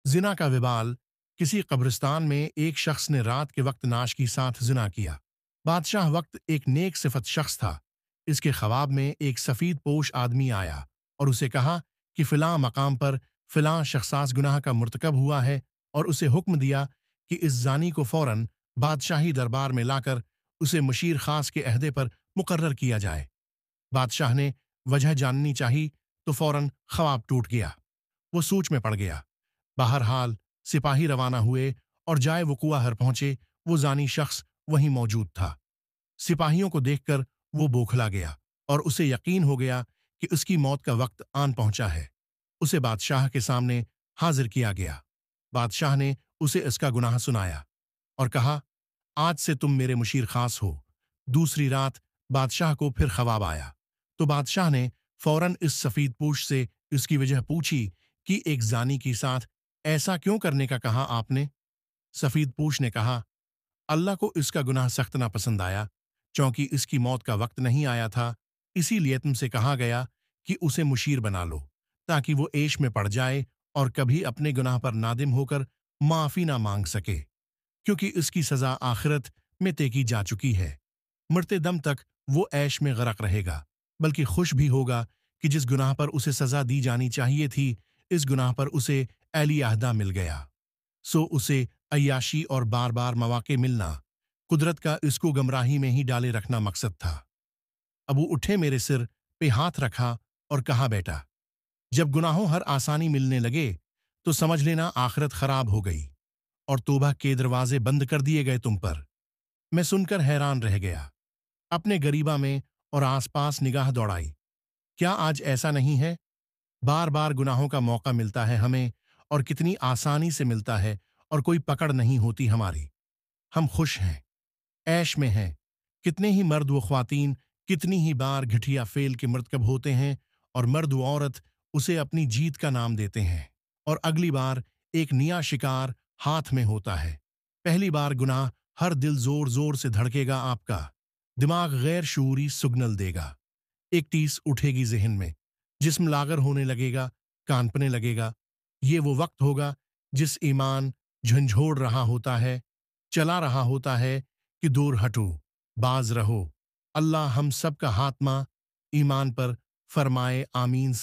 जिना का विबाल। किसी कब्रिस्तान में एक शख्स ने रात के वक्त नाश के साथ जिना किया। बादशाह वक्त एक नेक सिफत शख्स था। इसके ख्वाब में एक सफ़ीद पोश आदमी आया और उसे कहा कि फ़िलाँ मकाम पर फ़िलाँ शख्सास गुनाह का मुर्तकब हुआ है, और उसे हुक्म दिया कि इस जानी को फ़ौरन बादशाही दरबार में लाकर उसे मुशीर ख़ास के अहदे पर मुकर्रर किया जाए। बादशाह ने वजह जाननी चाही तो फ़ौरन ख्वाब टूट गया। वो सूच में पड़ गया। बहरहाल सिपाही रवाना हुए और जाए वक़ूआ हर पहुंचे। वो जानी शख्स वहीं मौजूद था। सिपाहियों को देखकर वो बौखला गया और उसे यकीन हो गया कि उसकी मौत का वक्त आन पहुंचा है। उसे बादशाह के सामने हाजिर किया गया। बादशाह ने उसे इसका गुनाह सुनाया और कहा, आज से तुम मेरे मुशीर खास हो। दूसरी रात बादशाह को फिर ख्वाब आया तो बादशाह ने फौरन इस सफीद पूछ से इसकी वजह पूछी कि एक जानी के साथ ऐसा क्यों करने का कहा आपने। सफीद पूछ ने कहा, अल्लाह को इसका गुनाह सख्त ना पसंद आया, क्योंकि इसकी मौत का वक्त नहीं आया था। इसीलिए तुमसे कहा गया कि उसे मुशीर बना लो, ताकि वो ऐश में पड़ जाए और कभी अपने गुनाह पर नादिम होकर माफी ना मांग सके, क्योंकि इसकी सजा आखिरत में तय की जा चुकी है। मरते दम तक वो ऐश में गरक रहेगा, बल्कि खुश भी होगा कि जिस गुनाह पर उसे सजा दी जानी चाहिए थी, इस गुनाह पर उसे अली अहदा मिल गया। सो उसे अय्याशी और बार बार मौके मिलना, कुदरत का इसको गमराही में ही डाले रखना मकसद था। अबू उठे, मेरे सिर पे हाथ रखा और कहा, बेटा, जब गुनाहों हर आसानी मिलने लगे तो समझ लेना आखिरत खराब हो गई और तौबा के दरवाजे बंद कर दिए गए तुम पर। मैं सुनकर हैरान रह गया। अपने गरीबा में और आसपास निगाह दौड़ाई। क्या आज ऐसा नहीं है? बार बार गुनाहों का मौका मिलता है हमें, और कितनी आसानी से मिलता है, और कोई पकड़ नहीं होती हमारी। हम खुश हैं, ऐश में हैं। कितने ही मर्द व ख्वातीन कितनी ही बार घटिया फेल के मर्तकब होते हैं, और मर्द व औरत उसे अपनी जीत का नाम देते हैं, और अगली बार एक नया शिकार हाथ में होता है। पहली बार गुनाह हर दिल जोर जोर से धड़केगा आपका, दिमाग गैर शूरी सिग्नल देगा, एक टीस उठेगी जहन में, जिस्म लागर होने लगेगा, कांपने लगेगा। ये वो वक्त होगा जिस ईमान झंझोड़ रहा होता है, चला रहा होता है कि दूर हटो, बाज रहो। अल्लाह हम सब का हातमा ईमान पर फरमाए, आमीन।